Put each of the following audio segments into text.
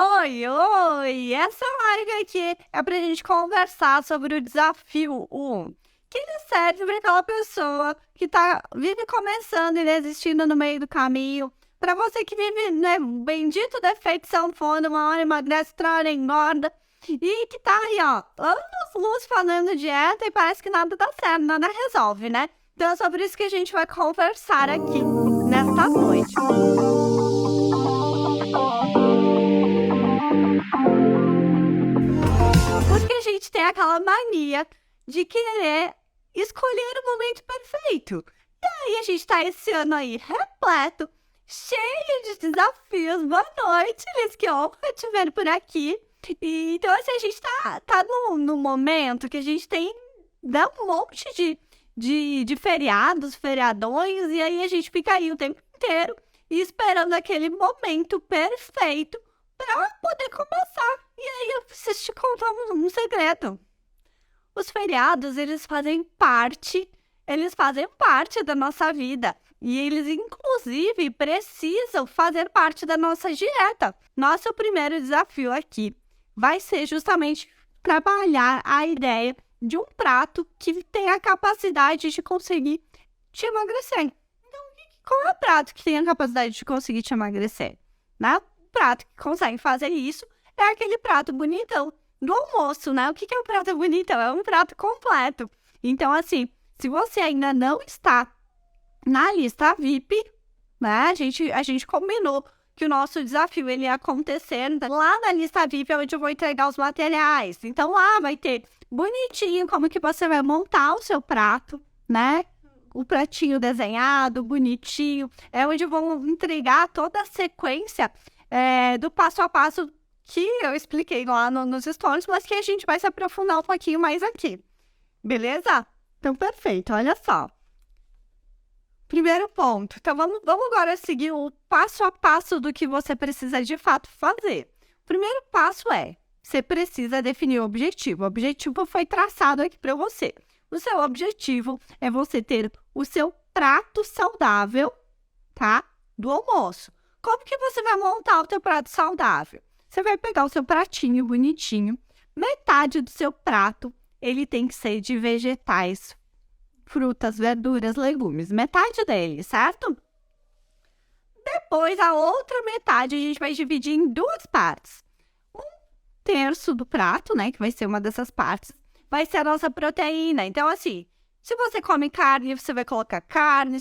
Oi, oi! Essa live aqui é pra gente conversar sobre o desafio 1, que ele serve para aquela pessoa que vive começando e desistindo no meio do caminho. Para você que vive, né, bendito defeito sanfona, uma hora emagrece, outra hora engorda, e que tá aí, ó, anos-luz fazendo dieta e parece que nada dá certo, nada resolve, né? Então é sobre isso que a gente vai conversar aqui nesta noite. Porque a gente tem aquela mania de querer escolher o momento perfeito. E aí a gente tá esse ano aí repleto, cheio de desafios. Boa noite, Liz, que honra te ver por aqui. Então, assim, a gente tá num momento que a gente tem um monte de feriados, feriadões, e aí a gente fica aí o tempo inteiro esperando aquele momento perfeito para poder começar. E aí eu preciso te contar um segredo. Os feriados, eles fazem parte da nossa vida. E eles, inclusive, precisam fazer parte da nossa dieta. Nosso primeiro desafio aqui vai ser justamente trabalhar a ideia de um prato que tem a capacidade de conseguir te emagrecer. Então, qual é o prato que tem a capacidade de conseguir te emagrecer? Né? O prato que consegue fazer isso é aquele prato bonitão do almoço, né? O que é um prato bonitão? É um prato completo. Então, assim, se você ainda não está na lista VIP, né? A gente combinou que o nosso desafio ele ia acontecer lá na lista VIP, onde eu vou entregar os materiais. Então, lá vai ter bonitinho como que você vai montar o seu prato, né? O pratinho desenhado, bonitinho. É onde eu vou entregar toda a sequência do passo a passo que eu expliquei lá nos stories, mas que a gente vai se aprofundar um pouquinho mais aqui. Beleza? Então, perfeito. Olha só. Primeiro ponto. Então, vamos agora seguir o passo a passo do que você precisa de fato fazer. O primeiro passo é, você precisa definir o objetivo. O objetivo foi traçado aqui para você. O seu objetivo é você ter o seu prato saudável, tá? Do almoço. Como que você vai montar o teu prato saudável? Você vai pegar o seu pratinho bonitinho, metade do seu prato, ele tem que ser de vegetais, frutas, verduras, legumes, metade dele, certo? Depois, a outra metade a gente vai dividir em duas partes. Um terço do prato, né, que vai ser uma dessas partes, vai ser a nossa proteína. Então, assim, se você come carne, você vai colocar carne,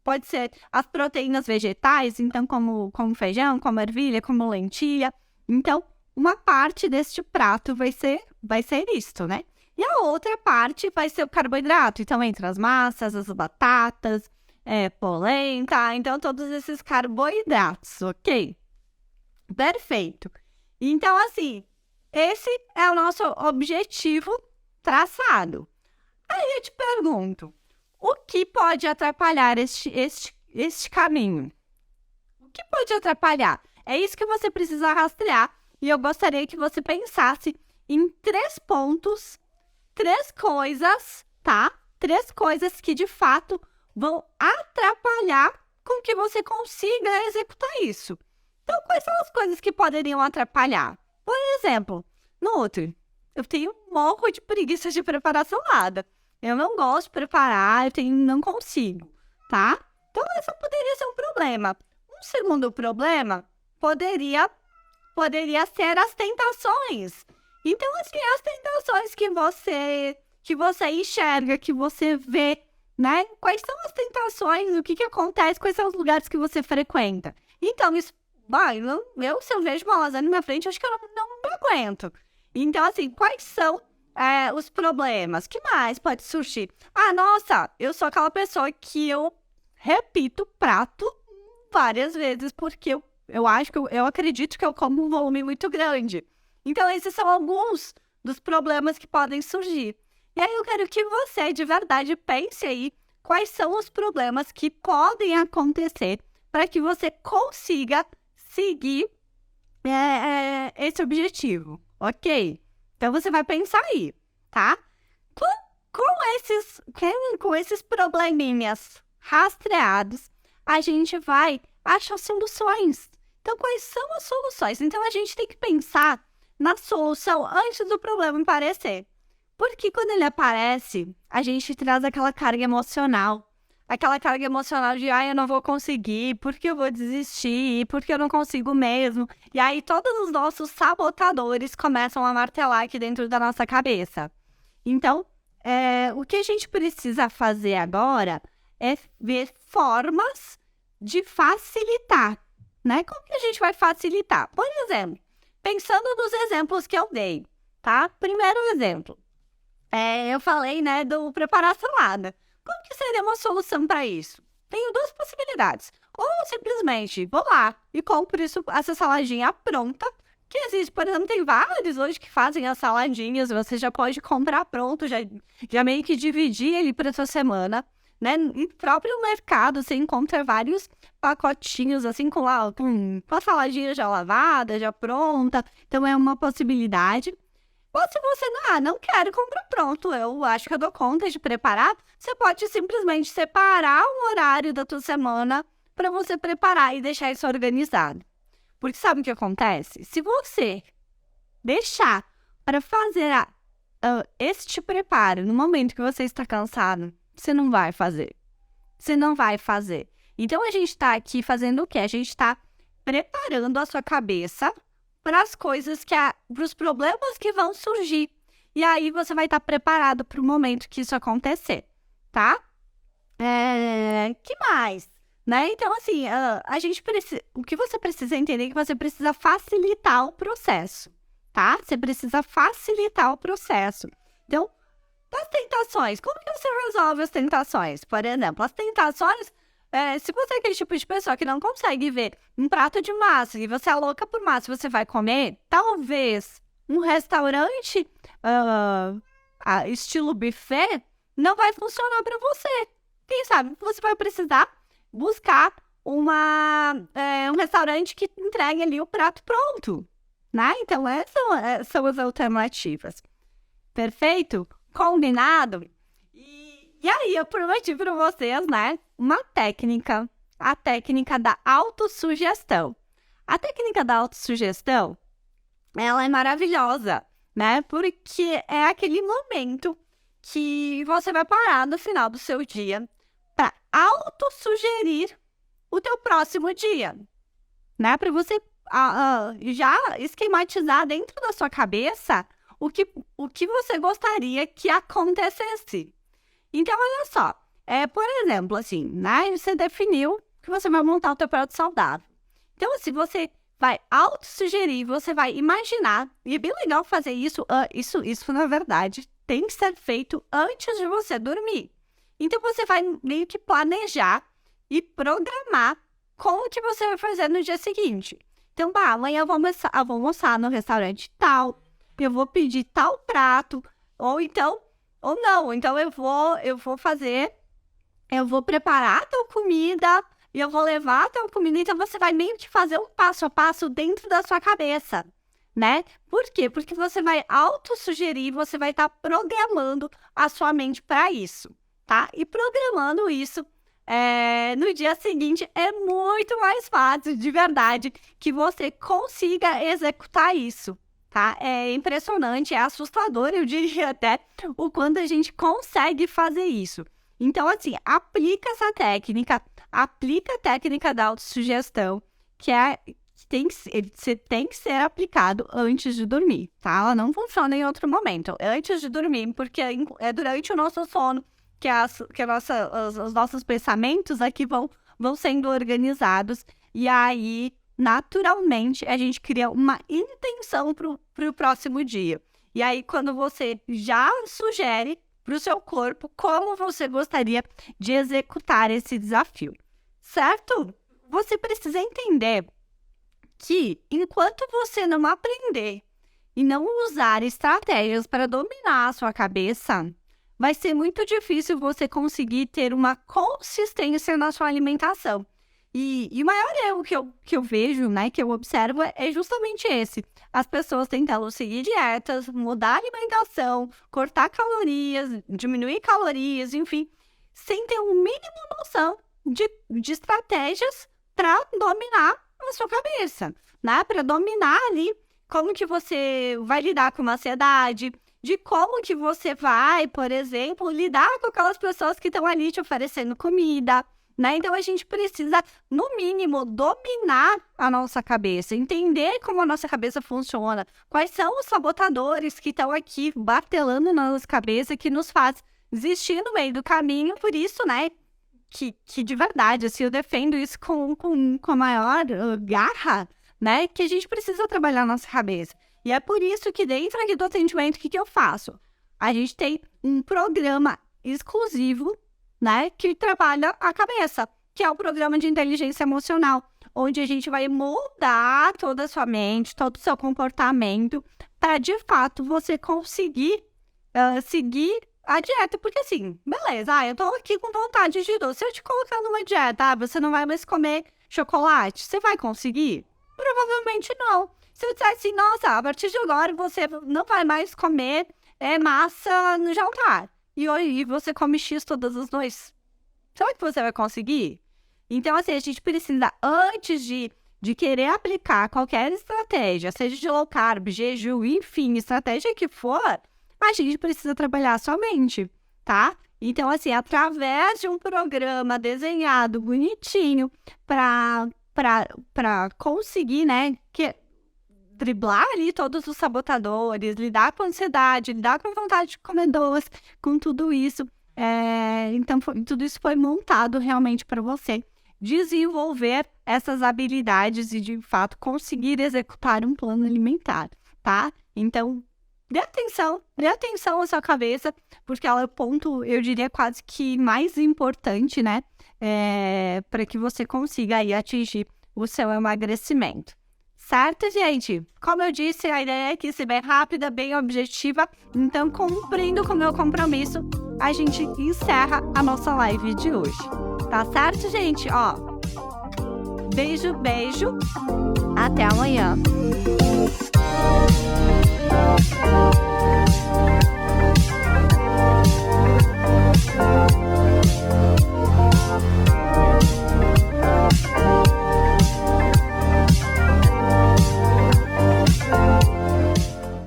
pode ser as proteínas vegetais, então como feijão, como ervilha, como lentilha. Então, uma parte deste prato vai ser isto, né? E a outra parte vai ser o carboidrato. Então, entre as massas, as batatas, polenta, então todos esses carboidratos, ok? Perfeito. Então, assim, esse é o nosso objetivo traçado. Aí eu te pergunto, o que pode atrapalhar este caminho? O que pode atrapalhar? É isso que você precisa rastrear e eu gostaria que você pensasse em 3 pontos, 3 coisas, tá? 3 coisas que de fato vão atrapalhar com que você consiga executar isso. Então, quais são as coisas que poderiam atrapalhar? Por exemplo, Nutri, eu tenho um morro de preguiça de preparar salada. Eu não gosto de preparar, não consigo, tá? Então, esse poderia ser um problema. Um segundo problema poderia ser as tentações. Então, assim, as tentações que você enxerga, que você vê, né? Quais são as tentações, o que acontece, quais são os lugares que você frequenta. Então, isso, se eu vejo uma lasanha na minha frente, acho que eu não me aguento. Então, assim, quais são os problemas? Que mais pode surgir? Ah, nossa, eu sou aquela pessoa que eu repito o prato várias vezes, porque eu acho que eu acredito que eu como um volume muito grande. Então, esses são alguns dos problemas que podem surgir. E aí eu quero que você, de verdade, pense aí quais são os problemas que podem acontecer para que você consiga seguir esse objetivo, ok? Então, você vai pensar aí, tá? Com esses probleminhas rastreados, a gente vai achar soluções. Então, quais são as soluções? Então, a gente tem que pensar na solução antes do problema aparecer. Porque quando ele aparece, a gente traz aquela carga emocional. Aquela carga emocional de, eu não vou conseguir, porque eu vou desistir, porque eu não consigo mesmo. E aí, todos os nossos sabotadores começam a martelar aqui dentro da nossa cabeça. Então, o que a gente precisa fazer agora é ver formas de facilitar, né? Como que a gente vai facilitar? Por exemplo, pensando nos exemplos que eu dei, tá? Primeiro exemplo, eu falei, né, do preparar salada. Como que seria uma solução para isso? Tenho duas possibilidades. Ou simplesmente vou lá e compro essa saladinha pronta, que existe, por exemplo, tem vários hoje que fazem as saladinhas, você já pode comprar pronto, já meio que dividir ele para sua semana, né? No próprio mercado você encontra vários pacotinhos, assim, com a saladinha já lavada, já pronta, então é uma possibilidade. Ou se você não quero comprar pronto, eu acho que eu dou conta de preparar, você pode simplesmente separar um horário da tua semana para você preparar e deixar isso organizado. Porque sabe o que acontece? Se você deixar para fazer este preparo no momento que você está cansado, você não vai fazer. Você não vai fazer. Então, a gente está aqui fazendo o quê? A gente está preparando a sua cabeça para as coisas para os problemas que vão surgir. E aí, você vai estar preparado para o momento que isso acontecer, tá? Que mais? Né? Então, assim, o que você precisa entender é que você precisa facilitar o processo, tá? Você precisa facilitar o processo. Então, das tentações, como que você resolve as tentações? Por exemplo, as tentações, se você é aquele tipo de pessoa que não consegue ver um prato de massa e você é louca por massa, você vai comer, talvez um restaurante estilo buffet não vai funcionar para você. Quem sabe você vai precisar buscar um restaurante que entregue ali o prato pronto, né? Então, essas são as alternativas. Perfeito? Combinado? E aí, eu prometi para vocês, né, uma técnica, a técnica da autossugestão. A técnica da autossugestão, ela é maravilhosa, né? Porque é aquele momento que você vai parar no final do seu dia para autossugerir o teu próximo dia, né? Para você já esquematizar dentro da sua cabeça o que você gostaria que acontecesse. Então, olha só, por exemplo, assim, né? Você definiu que você vai montar o teu prato saudável. Então, assim, você vai autossugerir, você vai imaginar, e é bem legal fazer isso, isso na verdade, tem que ser feito antes de você dormir. Então, você vai meio que planejar e programar como que você vai fazer no dia seguinte. Então, amanhã eu vou almoçar no restaurante tal, eu vou pedir tal prato, ou não. Então, eu vou preparar tal comida e eu vou levar tal comida. Então, você vai meio que fazer um passo a passo dentro da sua cabeça, né? Por quê? Porque você vai autossugerir, você vai estar programando a sua mente para isso, tá? E programando isso no dia seguinte é muito mais fácil, de verdade, que você consiga executar isso, tá? É impressionante, é assustador, eu diria até, o quanto a gente consegue fazer isso. Então, assim, aplica essa técnica, aplica a técnica da autossugestão, que tem que ser aplicado antes de dormir, tá? Ela não funciona em outro momento. Antes de dormir, porque é durante o nosso sono que os nossos pensamentos aqui vão sendo organizados. E aí, naturalmente, a gente cria uma intenção para o próximo dia. E aí, quando você já sugere para o seu corpo como você gostaria de executar esse desafio, certo? Você precisa entender que, enquanto você não aprender e não usar estratégias para dominar a sua cabeça, vai ser muito difícil você conseguir ter uma consistência na sua alimentação. E o maior erro que eu vejo, né, que eu observo, é justamente esse. As pessoas tentando seguir dietas, mudar a alimentação, cortar calorias, diminuir calorias, enfim, sem ter um mínimo noção de estratégias para dominar a sua cabeça, né? Para dominar ali como que você vai lidar com uma ansiedade, de como que você vai, por exemplo, lidar com aquelas pessoas que estão ali te oferecendo comida, né? Então, a gente precisa, no mínimo, dominar a nossa cabeça, entender como a nossa cabeça funciona, quais são os sabotadores que estão aqui martelando na nossa cabeça, que nos faz desistir no meio do caminho. Por isso, né, que de verdade, assim, eu defendo isso com a maior garra, né, que a gente precisa trabalhar a nossa cabeça. E é por isso que dentro aqui do atendimento, o que eu faço? A gente tem um programa exclusivo, né, que trabalha a cabeça, que é o programa de inteligência emocional, onde a gente vai moldar toda a sua mente, todo o seu comportamento, para de fato você conseguir seguir a dieta. Porque assim, beleza, eu tô aqui com vontade de doce. Se eu te colocar numa dieta, você não vai mais comer chocolate, você vai conseguir? Provavelmente não. Se eu disser assim, nossa, a partir de agora você não vai mais comer massa no jantar. E você come X todas as noites. Será que você vai conseguir? Então, assim, a gente precisa, antes de querer aplicar qualquer estratégia, seja de low carb, jejum, enfim, estratégia que for, a gente precisa trabalhar a sua mente, tá? Então, assim, através de um programa desenhado bonitinho para conseguir, né, driblar ali todos os sabotadores, lidar com a ansiedade, lidar com a vontade de comer doce, com tudo isso. Então, tudo isso foi montado realmente para você desenvolver essas habilidades e, de fato, conseguir executar um plano alimentar, tá? Então, dê atenção à sua cabeça, porque ela é o ponto, eu diria, quase que mais importante, né? Para que você consiga aí atingir o seu emagrecimento. Certo, gente? Como eu disse, a ideia é que ser bem rápida, bem objetiva. Então, cumprindo com o meu compromisso, a gente encerra a nossa live de hoje. Tá certo, gente? Ó, beijo. Até amanhã.